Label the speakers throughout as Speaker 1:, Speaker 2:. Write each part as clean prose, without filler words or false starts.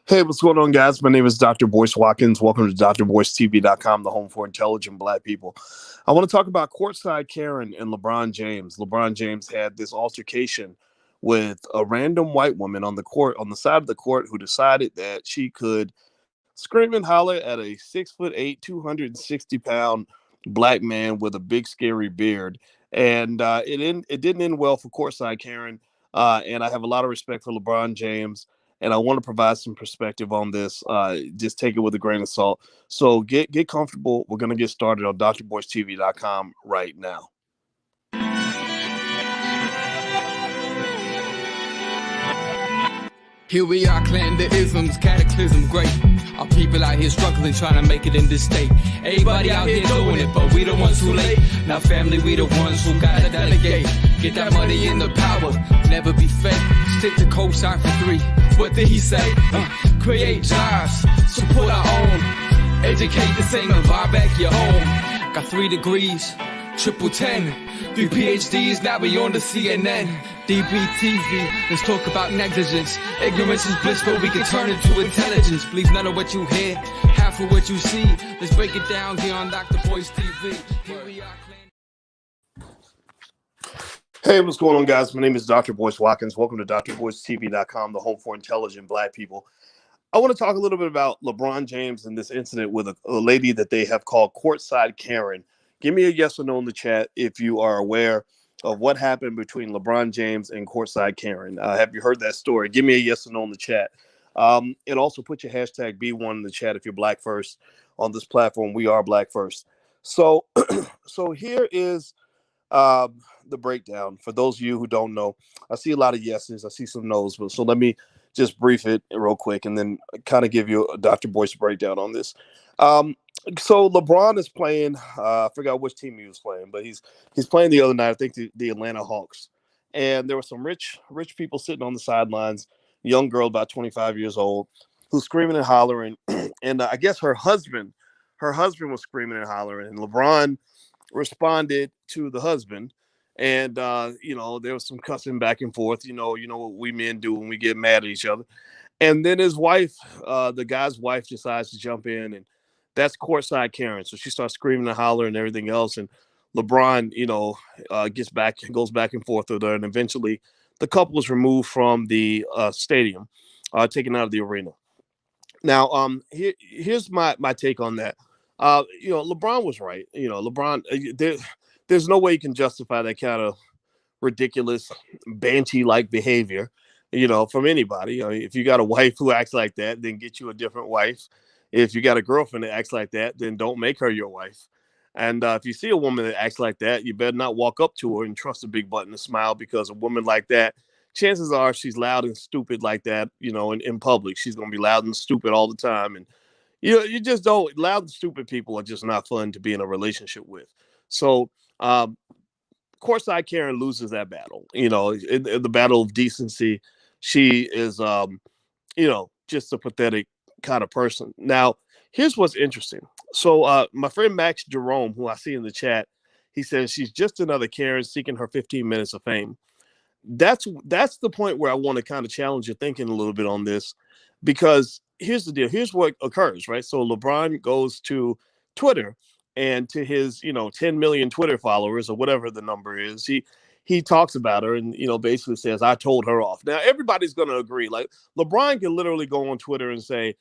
Speaker 1: Hey, what's going on, guys? My name is Dr. Boyce Watkins. Welcome to drboycetv.com, the home for intelligent Black people. I want to talk about Courtside Karen and LeBron James. LeBron James had this altercation with a random white woman on the court, on the side of the court, who decided that she could scream and holler at a 6'8", 260-pound Black man with a big, scary beard. And it didn't end well for Courtside Karen. And I have a lot of respect for LeBron James, and I want to provide some perspective on this. Just take it with a grain of salt. So get comfortable. We're going to get started on drboycetv.com right now.
Speaker 2: Here we are, clan the isms, cataclysm, great. Our people out here struggling, trying to make it in this state. Everybody out here doing it, but we the ones too late. Now family, we the ones who gotta delegate. Get that money in the power, never be fake. Stick to cosign for 3. What did he say? Create jobs, support our own. Educate the same and buy back your home. Got 3 degrees, triple 10. 3 PhDs, now we on the CNN. DBTV, let's talk about negligence. Ignorance is bliss, but we can turn it to intelligence. Believe none of what you hear, half of what you see. Let's break it down here on Dr. Boyce TV. Here we are, clan.
Speaker 1: Hey, what's going on, guys? My name is Dr. Boyce Watkins. Welcome to drboycetv.com, the home for intelligent Black people. I want to talk a little bit about LeBron James and this incident with a lady that they have called Courtside Karen. Give me a yes or no in the chat if you are aware of what happened between LeBron James and Courtside Karen. Have you heard that story? Give me a yes or no in the chat. And also put your hashtag B1 in the chat if you're Black First on this platform. We are Black First. So, so here is the breakdown. For those of you who don't know, I see a lot of yeses. I see some no's. But so let me just brief it real quick and then kind of give you a Dr. Boyce breakdown on this. So LeBron is playing. I forgot which team he was playing, but he's playing the other night. I think the Atlanta Hawks, and there were some rich people sitting on the sidelines. A young girl, about 25 years old, who's screaming and hollering, and I guess her husband was screaming and hollering, and LeBron responded to the husband, and there was some cussing back and forth. You know what we men do when we get mad at each other. And then his wife, the guy's wife, decides to jump in, and that's Courtside Karen. So she starts screaming and hollering and everything else. And LeBron, goes back and forth with her, and eventually the couple was removed from the stadium, taken out of the arena. Now, here's my take on that. LeBron was right. There's no way you can justify that kind of ridiculous, banshee-like behavior, from anybody. If you got a wife who acts like that, then get you a different wife. If you got a girlfriend that acts like that, then don't make her your wife. And if you see a woman that acts like that, you better not walk up to her and trust a big button to smile, because a woman like that, chances are she's loud and stupid like that, in public. She's going to be loud and stupid all the time. And, you just don't. Loud and stupid people are just not fun to be in a relationship with. So, Courtside Karen loses that battle. In the battle of decency, she is, just a pathetic kind of person. Now, here's what's interesting. So, my friend Max Jerome, who I see in the chat, he says she's just another Karen seeking her 15 minutes of fame. That's the point where I want to kind of challenge your thinking a little bit on this, because here's the deal. Here's what occurs, right? So LeBron goes to Twitter, and to his, 10 million Twitter followers or whatever the number is, he talks about her and, basically says, I told her off. Now, everybody's going to agree. Like, LeBron can literally go on Twitter and say,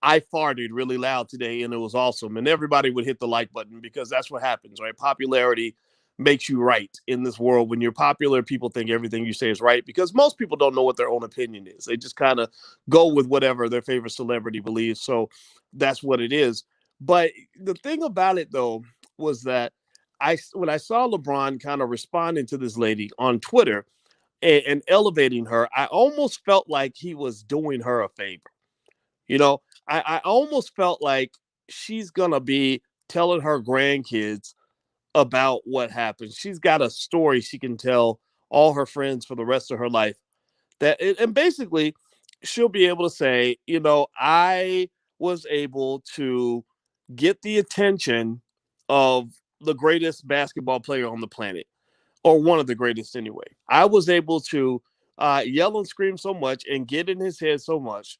Speaker 1: I farted really loud today and it was awesome. And everybody would hit the like button, because that's what happens, right? Popularity makes you right in this world. When you're popular, people think everything you say is right, because most people don't know what their own opinion is. They just kind of go with whatever their favorite celebrity believes. So that's what it is. But the thing about it, though, was that when I saw LeBron kind of responding to this lady on Twitter and elevating her, I almost felt like he was doing her a favor. I almost felt like she's going to be telling her grandkids about what happened. She's got a story she can tell all her friends for the rest of her life. And basically, she'll be able to say, I was able to get the attention of the greatest basketball player on the planet, or one of the greatest anyway. I was able to yell and scream so much and get in his head so much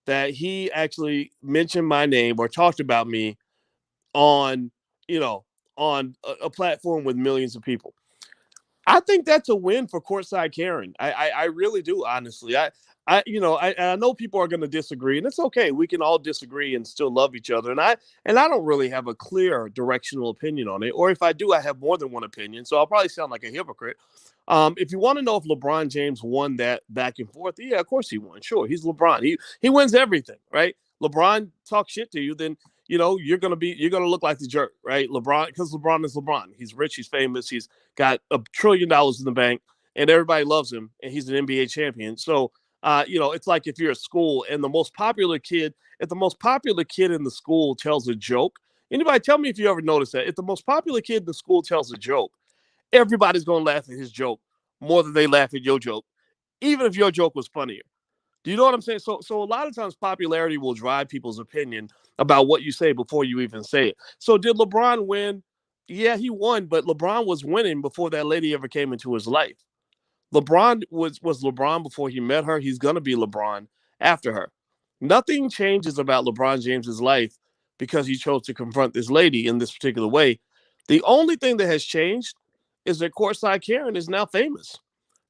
Speaker 1: that he actually mentioned my name or talked about me on, you know, on a platform with millions of people. I think that's a win for Courtside Karen. I really do, honestly. I know people are going to disagree, and it's okay. We can all disagree and still love each other. And I don't really have a clear directional opinion on it, or if I do, I have more than one opinion. So I'll probably sound like a hypocrite. If you want to know if LeBron James won that back and forth, yeah, of course he won. Sure, he's LeBron. He wins everything, right? LeBron talks shit to you, then you're gonna look like the jerk, right? LeBron, because LeBron is LeBron. He's rich, he's famous, he's got $1 trillion in the bank, and everybody loves him, and he's an NBA champion. So, it's like if you're at school and if the most popular kid in the school tells a joke. Anybody tell me if you ever noticed that? If the most popular kid in the school tells a joke, everybody's gonna laugh at his joke more than they laugh at your joke, even if your joke was funnier. Do you know what I'm saying? So a lot of times popularity will drive people's opinion about what you say before you even say it. So did LeBron win? Yeah, he won, but LeBron was winning before that lady ever came into his life. LeBron was LeBron before he met her. He's gonna be LeBron after her. Nothing changes about LeBron James's life because he chose to confront this lady in this particular way. The only thing that has changed is that Courtside Karen is now famous.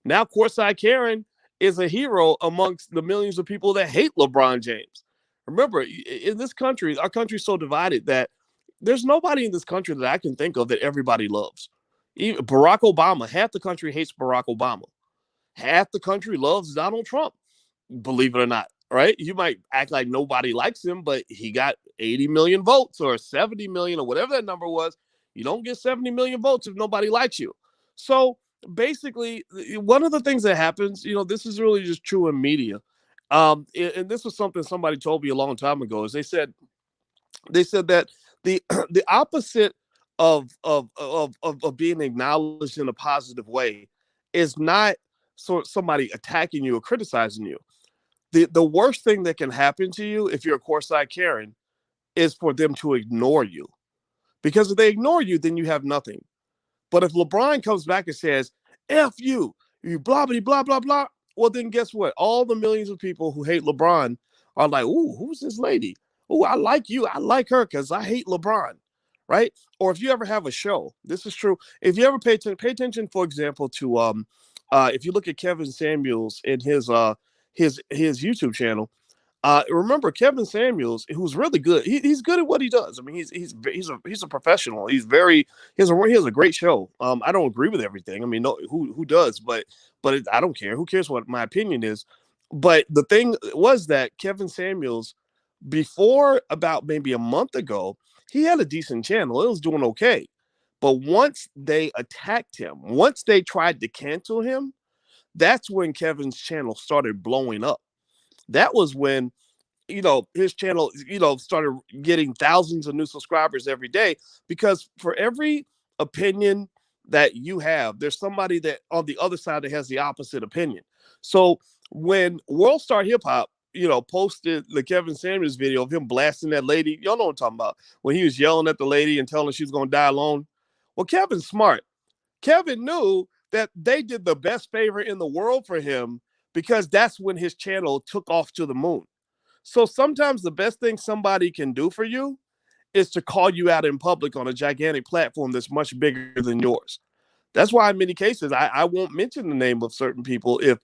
Speaker 1: Now Courtside Karen is a hero amongst the millions of people that hate LeBron James. Remember, in this country, our country's so divided that there's nobody in this country that I can think of that everybody loves. Even Barack Obama, half the country hates Barack Obama. Half the country loves Donald Trump, believe it or not, right? You might act like nobody likes him, but he got 80 million votes or 70 million or whatever that number was. You don't get 70 million votes if nobody likes you. So basically, one of the things that happens, this is really just true in media. And this was something somebody told me a long time ago, is they said that the the opposite of being acknowledged in a positive way is not somebody attacking you or criticizing you. The worst thing that can happen to you if you're a Courtside Karen is for them to ignore you. Because if they ignore you, then you have nothing. But if LeBron comes back and says, F you blah, blah, blah, blah, blah, well, then guess what? All the millions of people who hate LeBron are like, ooh, who's this lady? Ooh, I like you. I like her because I hate LeBron, right? Or if you ever have a show, this is true. If you ever pay attention, for example, to if you look at Kevin Samuels in his YouTube channel, remember Kevin Samuels, who's really good. He's good at what he does. I mean, he's a professional. He has a great show. I don't agree with everything. I mean, no, who does? But I don't care. Who cares what my opinion is? But the thing was that Kevin Samuels, before about maybe a month ago, he had a decent channel. It was doing okay. But once they attacked him, once they tried to cancel him, that's when Kevin's channel started blowing up. That was when his channel started getting thousands of new subscribers every day, because for every opinion that you have, there's somebody that on the other side that has the opposite opinion. So when World Star Hip Hop posted the Kevin Samuels video of him blasting that lady, y'all know what I'm talking about, when he was yelling at the lady and telling her she was going to die alone. Well, Kevin's smart. Kevin knew that they did the best favor in the world for him, because that's when his channel took off to the moon. So sometimes the best thing somebody can do for you is to call you out in public on a gigantic platform that's much bigger than yours. That's why in many cases I won't mention the name of certain people if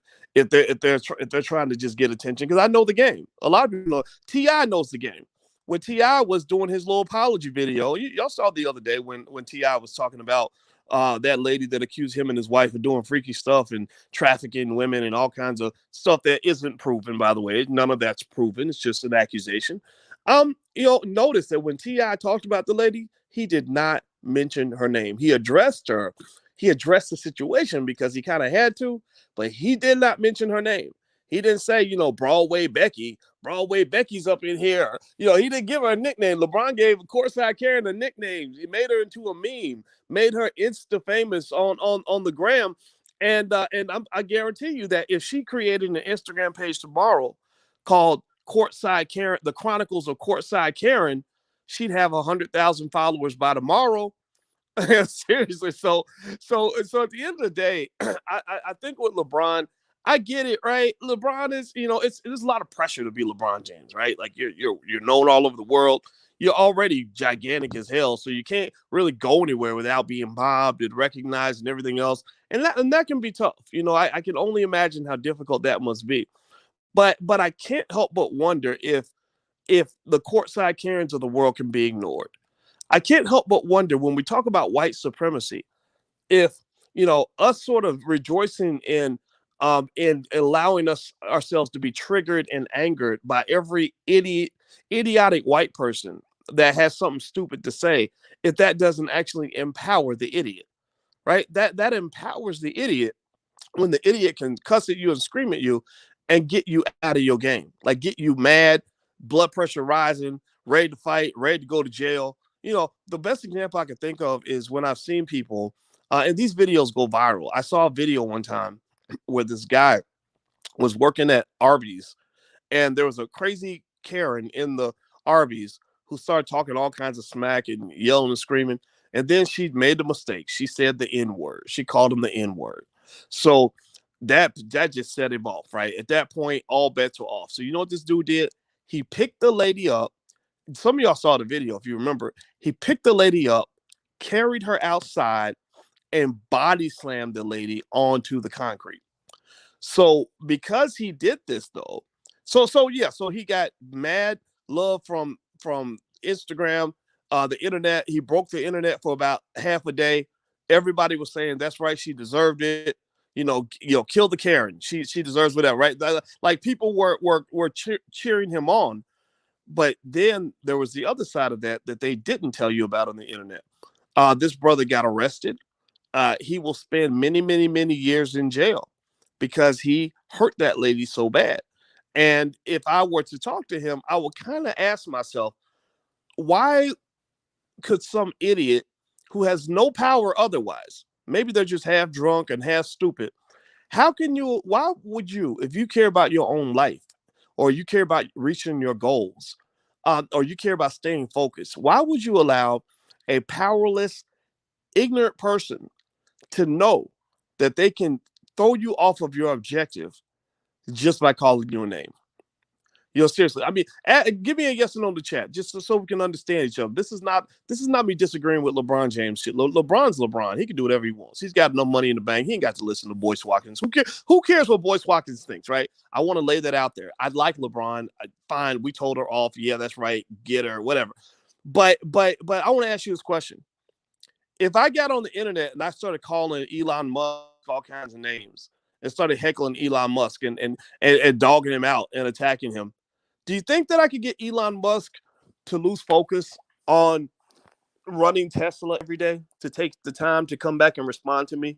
Speaker 1: they're trying to just get attention, because I know the game. A lot of people know. T.I. knows the game. When T.I. was doing his little apology video, y'all saw the other day when T.I. was talking about that lady that accused him and his wife of doing freaky stuff and trafficking women and all kinds of stuff that isn't proven, by the way. None of that's proven. It's just an accusation. Notice that when T.I. talked about the lady, he did not mention her name. He addressed her. He addressed the situation because he kind of had to, but he did not mention her name. He didn't say, Broadway Becky. Broadway Becky's up in here. He didn't give her a nickname. LeBron gave Courtside Karen a nickname. He made her into a meme, made her Insta famous on the gram. And I guarantee you that if she created an Instagram page tomorrow called Courtside Karen, the Chronicles of Courtside Karen, she'd have 100,000 followers by tomorrow. Seriously. So at the end of the day, I think with LeBron, I get it, right? LeBron is, there's a lot of pressure to be LeBron James, right? Like you're known all over the world. You're already gigantic as hell, so you can't really go anywhere without being mobbed and recognized and everything else. And that can be tough. I can only imagine how difficult that must be. But I can't help but wonder if the courtside Karens of the world can be ignored. I can't help but wonder when we talk about white supremacy, if us sort of rejoicing in allowing ourselves to be triggered and angered by every idiotic white person that has something stupid to say, if that doesn't actually empower the idiot, right? That empowers the idiot when the idiot can cuss at you and scream at you and get you out of your game, like get you mad, blood pressure rising, ready to fight, ready to go to jail. The best example I can think of is when I've seen people, and these videos go viral. I saw a video one time where this guy was working at Arby's, and there was a crazy Karen in the Arby's who started talking all kinds of smack and yelling and screaming. And then she made the mistake. She said the N word. She called him the N word. So that just set him off, right? At that point, all bets were off. So you know what this dude did? He picked the lady up. Some of y'all saw the video, if you remember. He picked the lady up, carried her outside, and body slammed the lady onto the concrete. So because he did this though, so he got mad love from Instagram, the internet. He broke the internet for about half a day. Everybody was saying that's right, she deserved it. Kill the Karen. She deserves whatever, right? Like people were cheering him on. But then there was the other side of that they didn't tell you about on the internet. This brother got arrested. He will spend many, many, many years in jail because he hurt that lady so bad. And if I were to talk to him, I would kind of ask myself, why could some idiot who has no power otherwise, maybe they're just half drunk and half stupid, why would you, if you care about your own life or you care about reaching your goals, or you care about staying focused, why would you allow a powerless, ignorant person to know that they can throw you off of your objective just by calling your name? Seriously. I mean, give me a yes or no in the chat, just so we can understand each other. This is not me disagreeing with LeBron James shit. LeBron's LeBron. He can do whatever he wants. He's got enough money in the bank. He ain't got to listen to Boyce Watkins. Who cares what Boyce Watkins thinks, right? I want to lay that out there. I'd like LeBron. Fine, we told her off. Yeah, that's right. Get her, whatever. But I want to ask you this question. If I got on the internet and I started calling Elon Musk all kinds of names and started heckling Elon Musk and dogging him out and attacking him, do you think that I could get Elon Musk to lose focus on running Tesla every day, to take the time to come back and respond to me?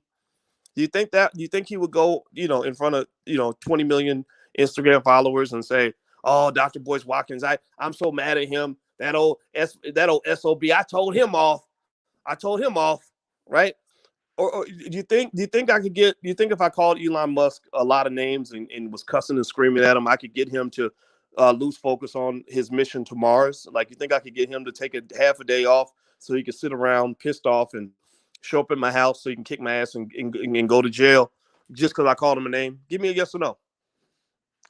Speaker 1: Do you think he would go, in front of, 20 million Instagram followers and say, "Oh, Dr. Boyce Watkins, I'm so mad at him. That old SOB, I told him off, right?" Or do you think I could get? Do you think if I called Elon Musk a lot of names and was cussing and screaming at him, I could get him to lose focus on his mission to Mars? Like, you think I could get him to take a half a day off so he could sit around pissed off and show up in my house so he can kick my ass and go to jail just because I called him a name? Give me a yes or no.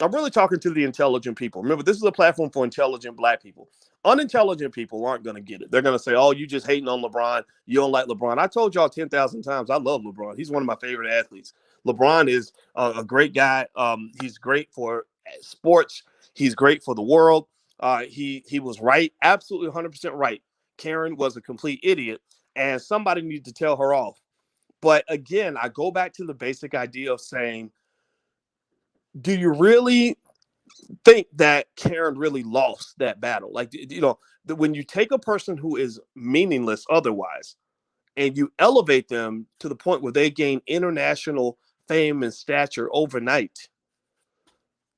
Speaker 1: I'm really talking to the intelligent people. Remember, this is a platform for intelligent black people. Unintelligent people aren't going to get it. They're going to say, "Oh, you just hating on LeBron. You don't like LeBron." I told y'all 10,000 times, I love LeBron. He's one of my favorite athletes. LeBron is a great guy. He's great for sports. He's great for the world. He was right, absolutely 100% right. Karen was a complete idiot, and somebody needed to tell her off. But again, I go back to the basic idea of saying, do you really think that Karen really lost that battle? Like, when you take a person who is meaningless otherwise and you elevate them to the point where they gain international fame and stature overnight,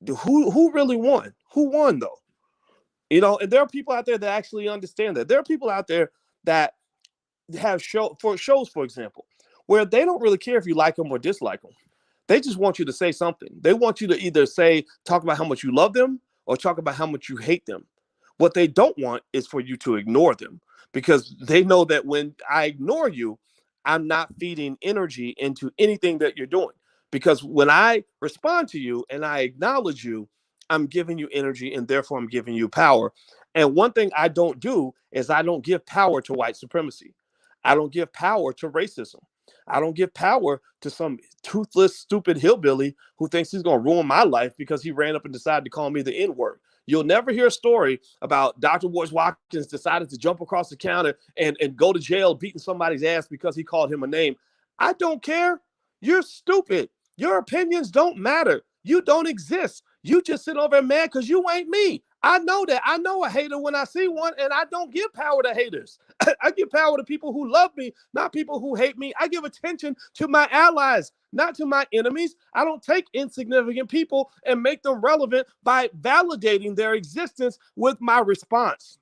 Speaker 1: who really won? Who won though? And there are people out there that actually understand that. There are people out there that have shows, for example, where they don't really care if you like them or dislike them. They just want you to say something. They want you to either talk about how much you love them or talk about how much you hate them. What they don't want is for you to ignore them, because they know that when I ignore you, I'm not feeding energy into anything that you're doing. Because when I respond to you and I acknowledge you, I'm giving you energy and therefore I'm giving you power. And one thing I don't do is I don't give power to white supremacy. I don't give power to racism. I don't give power to some toothless, stupid hillbilly who thinks he's going to ruin my life because he ran up and decided to call me the N word. You'll never hear a story about Dr. Wars Watkins decided to jump across the counter and go to jail beating somebody's ass because he called him a name. I don't care. You're stupid. Your opinions don't matter. You don't exist. You just sit over there mad because you ain't me. I know that. I know a hater when I see one, and I don't give power to haters. I give power to people who love me, not people who hate me. I give attention to my allies, not to my enemies. I don't take insignificant people and make them relevant by validating their existence with my response.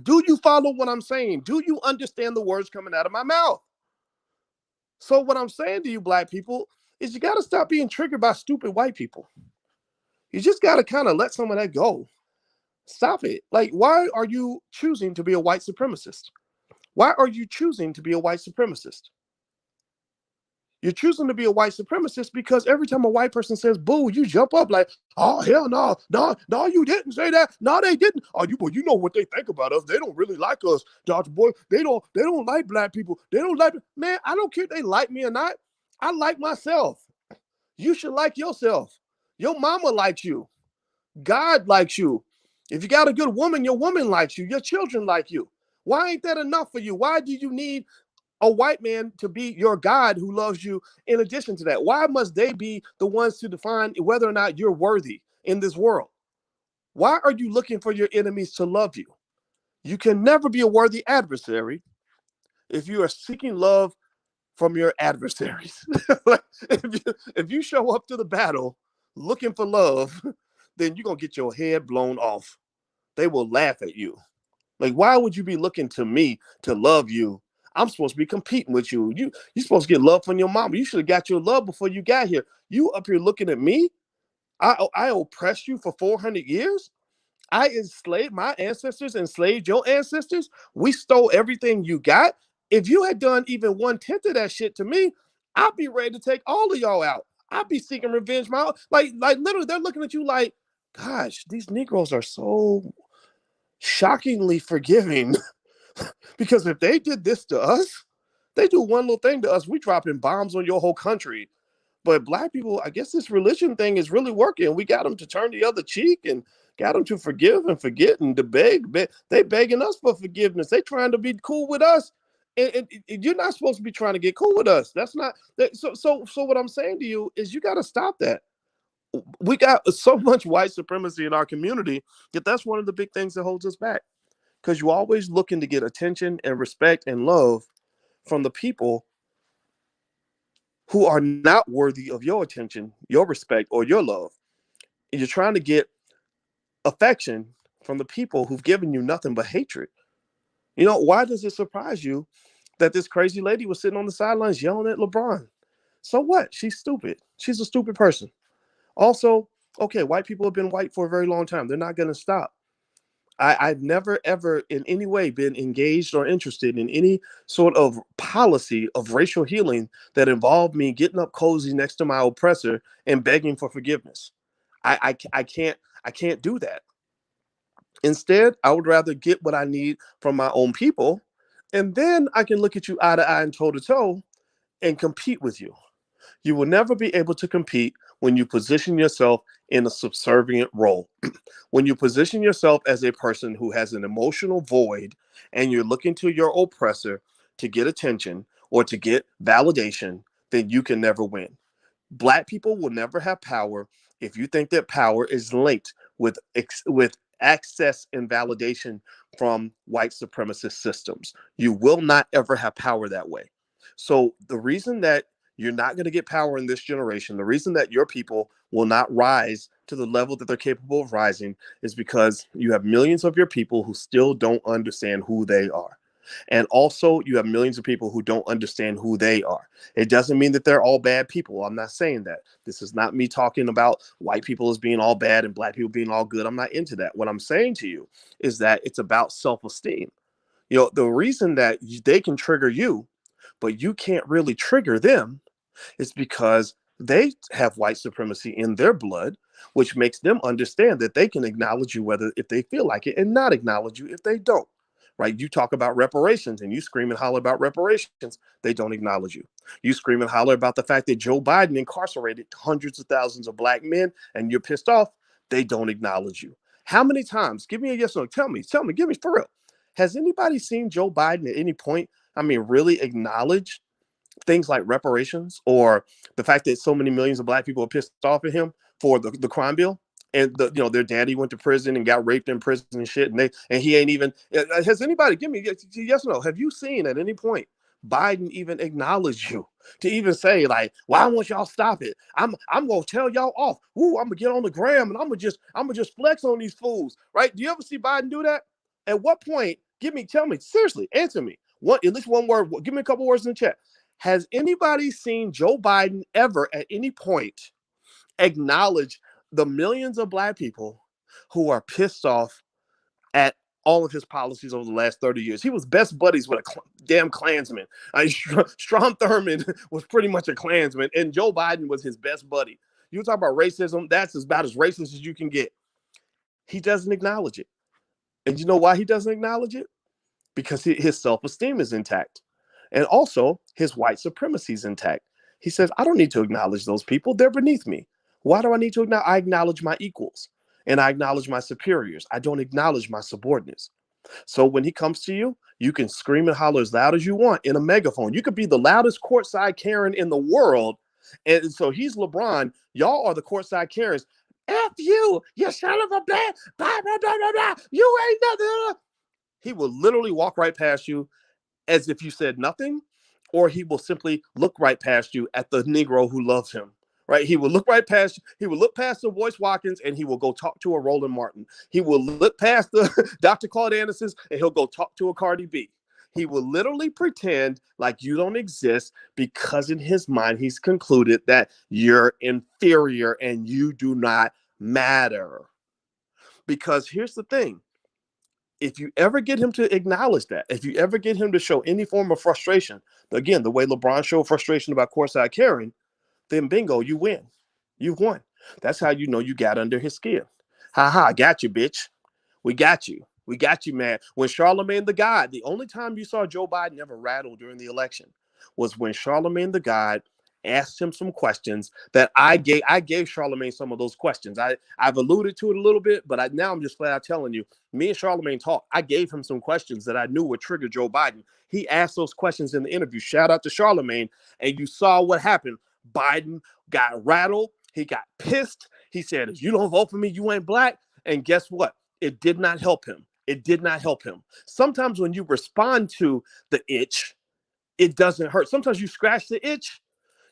Speaker 1: Do you follow what I'm saying? Do you understand the words coming out of my mouth? So what I'm saying to you, black people, is you got to stop being triggered by stupid white people. You just got to kind of let some of that go. Stop it. Like, why are you choosing to be a white supremacist? Why are you choosing to be a white supremacist? You're choosing to be a white supremacist because every time a white person says boo, you jump up like, oh hell no, no, you didn't say that. No, they didn't. Oh, you know what they think about us. They don't really like us, Dr. Boy. They don't like black people. They don't like, man, I don't care if they like me or not. I like myself. You should like yourself. Your mama likes you. God likes you. If you got a good woman, your woman likes you. Your children like you. Why ain't that enough for you? Why do you need a white man to be your God who loves you in addition to that? Why must they be the ones to define whether or not you're worthy in this world? Why are you looking for your enemies to love you? You can never be a worthy adversary if you are seeking love from your adversaries. Like, if you show up to the battle looking for love, then you're going to get your head blown off. They will laugh at you. Like, why would you be looking to me to love you? I'm supposed to be competing with you. You're supposed to get love from your mama. You should have got your love before you got here. You up here looking at me? I oppressed you for 400 years? I enslaved my ancestors, enslaved your ancestors. We stole everything you got. If you had done even 1/10 of that shit to me, I'd be ready to take all of y'all out. I'd be seeking revenge. Like literally, they're looking at you like, gosh, these Negroes are so shockingly forgiving. Because if they did this to us, they do one little thing to us, we dropping bombs on your whole country. But black people, I guess this religion thing is really working. We got them to turn the other cheek and got them to forgive and forget and to beg. They begging us for forgiveness. They trying to be cool with us. And you're not supposed to be trying to get cool with us. That's not that. So what I'm saying to you is you got to stop that. We got so much white supremacy in our community that that's one of the big things that holds us back. Because you're always looking to get attention and respect and love from the people who are not worthy of your attention, your respect, or your love. And you're trying to get affection from the people who've given you nothing but hatred. You know, why does it surprise you that this crazy lady was sitting on the sidelines yelling at LeBron? So what? She's stupid. She's a stupid person. Also, okay, white people have been white for a very long time. They're not going to stop. I've never, ever in any way been engaged or interested in any sort of policy of racial healing that involved me getting up cozy next to my oppressor and begging for forgiveness. I can't do that. Instead, I would rather get what I need from my own people, and then I can look at you eye to eye and toe to toe and compete with you. You will never be able to compete when you position yourself in a subservient role. When you position yourself as a person who has an emotional void and you're looking to your oppressor to get attention or to get validation, then you can never win. Black people will never have power if you think that power is linked with access and validation from white supremacist systems. You will not ever have power that way. So the reason that you're not going to get power in this generation, the reason that your people will not rise to the level that they're capable of rising is because you have millions of your people who still don't understand who they are. And also, you have millions of people who don't understand who they are. It doesn't mean that they're all bad people. I'm not saying that. This is not me talking about white people as being all bad and black people being all good. I'm not into that. What I'm saying to you is that it's about self-esteem. You know, the reason that they can trigger you, but you can't really trigger them is because They have white supremacy in their blood, which makes them understand that they can acknowledge you whether if they feel like it and not acknowledge you if they don't. Right? You talk about reparations and you scream and holler about reparations, they don't acknowledge you. You scream and holler about the fact that Joe Biden incarcerated hundreds of thousands of black men and you're pissed off, they don't acknowledge you. How many times? Give me a yes or no. Tell me, give me for real. Has anybody seen Joe Biden at any point, I mean, really acknowledge things like reparations or the fact that so many millions of black people are pissed off at him for the crime bill? And their daddy went to prison and got raped in prison and shit, and he ain't even. Has anybody give me yes or no? Have you seen at any point Biden even acknowledge you to even say like, "Why won't y'all stop it? I'm gonna tell y'all off. Ooh, I'm gonna get on the gram and I'm gonna just flex on these fools." Right? Do you ever see Biden do that? At what point? Tell me seriously. Answer me. What at least one word. Give me a couple words in the chat. Has anybody seen Joe Biden ever at any point acknowledge the millions of black people who are pissed off at all of his policies over the last 30 years? He was best buddies with a damn Klansman. Strom Thurmond was pretty much a Klansman, and Joe Biden was his best buddy. You talk about racism, that's about as racist as you can get. He doesn't acknowledge it. And you know why he doesn't acknowledge it? Because his self-esteem is intact. And also, his white supremacy is intact. He says, I don't need to acknowledge those people. They're beneath me. Why do I need to acknowledge? I acknowledge my equals and I acknowledge my superiors. I don't acknowledge my subordinates. So when he comes to you, you can scream and holler as loud as you want in a megaphone. You could be the loudest courtside Karen in the world. And so he's LeBron. Y'all are the courtside Karens. F you, you son of a bitch. Blah, blah, blah, blah, blah. You ain't nothing. He will literally walk right past you as if you said nothing, or he will simply look right past you at the Negro who loves him. Right? He will look right past you. He will look past the Royce Watkins and he will go talk to a Roland Martin. He will look past the Dr. Claude Andersons and he'll go talk to a Cardi B. He will literally pretend like you don't exist because in his mind he's concluded that you're inferior and you do not matter. Because here's the thing. If you ever get him to acknowledge that, if you ever get him to show any form of frustration, again, the way LeBron showed frustration about Courtside Karen, then bingo, you win. You've won. That's how you know you got under his skin. Ha ha, got you, bitch. We got you. We got you, man. When Charlemagne the God, the only time you saw Joe Biden ever rattle during the election was when Charlemagne the God asked him some questions that I gave Charlemagne some of those questions. I've alluded to it a little bit, but now I'm just flat out telling you, me and Charlemagne talked. I gave him some questions that I knew would trigger Joe Biden. He asked those questions in the interview. Shout out to Charlemagne. And you saw what happened. Biden got rattled. He got pissed. He said, if you don't vote for me, you ain't black. And guess what? It did not help him. It did not help him. Sometimes when you respond to the itch, it doesn't hurt. Sometimes you scratch the itch,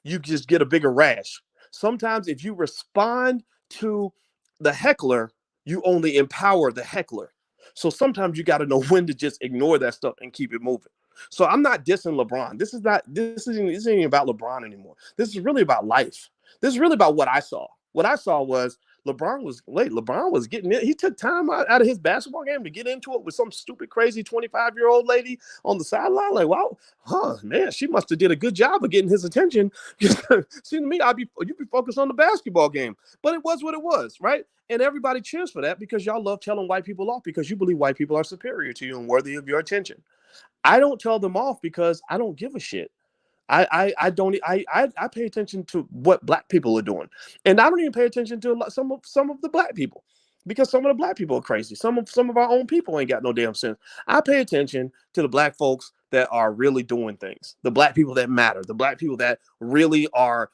Speaker 1: you just get a bigger rash. Sometimes if you respond to the heckler, you only empower the heckler. So sometimes you got to know when to just ignore that stuff and keep it moving. So I'm not dissing LeBron. This isn't even about LeBron anymore. This is really about life. This is really about what I saw. What I saw was LeBron was getting it. He took time out of his basketball game to get into it with some stupid, crazy 25-year-old lady on the sideline. Like, wow, man, she must have did a good job of getting his attention. See, to me, you'd be focused on the basketball game. But it was what it was, right? And everybody cheers for that because y'all love telling white people off because you believe white people are superior to you and worthy of your attention. I don't tell them off because I don't give a shit. I don't I pay attention to what black people are doing, and I don't even pay attention to some of the black people because some of the black people are crazy. Some of our own people ain't got no damn sense. I pay attention to the black folks that are really doing things, the black people that matter, the black people that really are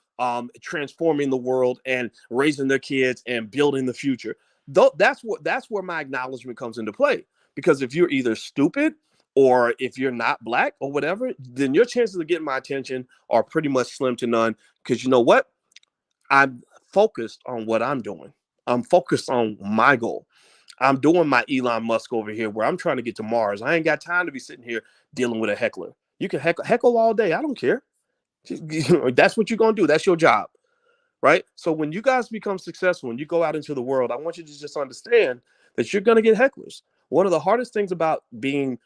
Speaker 1: transforming the world and raising their kids and building the future. That's where my acknowledgement comes into play. Because if you're either stupid or if you're not black or whatever, then your chances of getting my attention are pretty much slim to none. Because you know what? I'm focused on what I'm doing. I'm focused on my goal. I'm doing my Elon Musk over here where I'm trying to get to Mars. I ain't got time to be sitting here dealing with a heckler. You can heckle all day. I don't care. That's what you're going to do. That's your job. Right? So when you guys become successful, when you go out into the world, I want you to just understand that you're going to get hecklers. One of the hardest things about being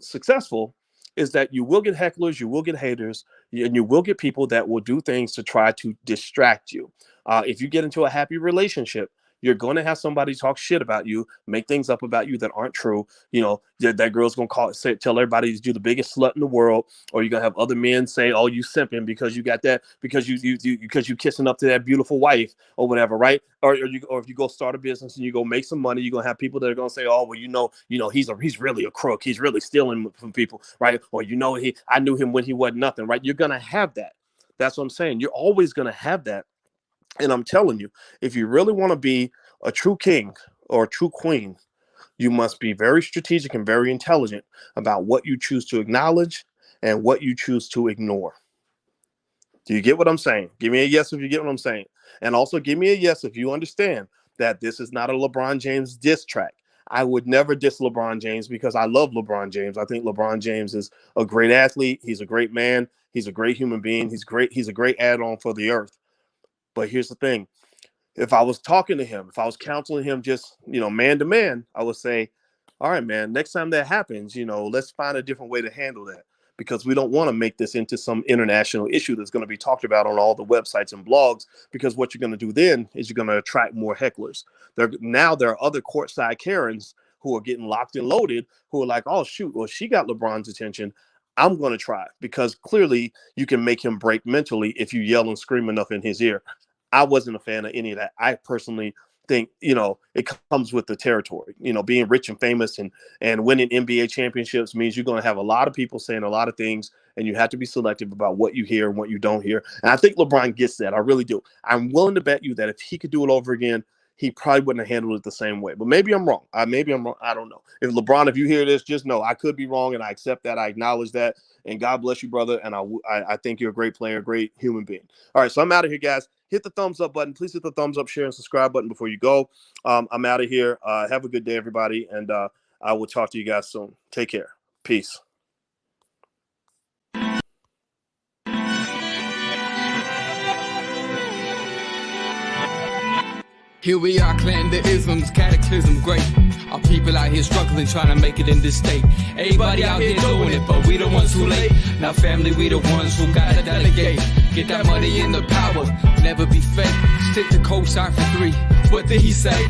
Speaker 1: successful is that you will get hecklers, you will get haters, and you will get people that will do things to try to distract you. If you get into a happy relationship, you're going to have somebody talk shit about you, make things up about you that aren't true. That girl's going to tell everybody you're the biggest slut in the world, or you're going to have other men say, "Oh, you simping because you got that, because you kissing up to that beautiful wife or whatever," right? Or if you go start a business and you go make some money, you're gonna have people that are gonna say, "Oh, well, he's really a crook. He's really stealing from people, right?" Or I knew him when he wasn't nothing, right? You're gonna have that. That's what I'm saying. You're always gonna have that. And I'm telling you, if you really want to be a true king or a true queen, you must be very strategic and very intelligent about what you choose to acknowledge and what you choose to ignore. Do you get what I'm saying? Give me a yes if you get what I'm saying. And also give me a yes if you understand that this is not a LeBron James diss track. I would never diss LeBron James because I love LeBron James. I think LeBron James is a great athlete. He's a great man. He's a great human being. He's great. He's a great add-on for the earth. But here's the thing. If I was talking to him, if I was counseling him just, man to man, I would say, all right, man, next time that happens, let's find a different way to handle that, because we don't want to make this into some international issue that's going to be talked about on all the websites and blogs, because what you're going to do then is you're going to attract more hecklers. Now there are other courtside Karens who are getting locked and loaded who are like, oh, shoot, well, she got LeBron's attention. I'm going to try, because clearly you can make him break mentally if you yell and scream enough in his ear. I wasn't a fan of any of that. I personally think, it comes with the territory. Being rich and famous and winning NBA championships means you're going to have a lot of people saying a lot of things, and you have to be selective about what you hear and what you don't hear. And I think LeBron gets that. I really do. I'm willing to bet you that if he could do it over again, he probably wouldn't have handled it the same way. But maybe I'm wrong. Maybe I'm wrong. I don't know. If LeBron, if you hear this, just know I could be wrong, and I accept that. I acknowledge that. And God bless you, brother. And I think you're a great player, a great human being. All right, so I'm out of here, guys. Hit the thumbs up button. Please hit the thumbs up, share, and subscribe button before you go. I'm out of here. Have a good day, everybody. And I will talk to you guys soon. Take care. Peace.
Speaker 2: Here we are, clan the isms, cataclysm great. Our people out here struggling, trying to make it in this state. Everybody out here doing it, but we the ones who late. Now family, we the ones who gotta delegate. Get that money in the power, never be fake. Stick to courtside for 3. What did he say?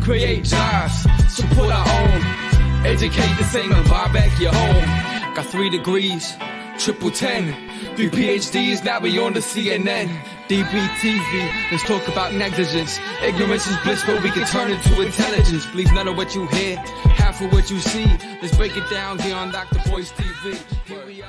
Speaker 2: Create jobs, support our own. Educate the same and buy back your home. Got 3 degrees, triple 10. 3 PhDs, now we on the CNN. DBTV, let's talk about negligence. Ignorance is bliss, but we can turn it to intelligence. Believe none of what you hear, half of what you see. Let's break it down here on Dr. Boy's TV. Here we are.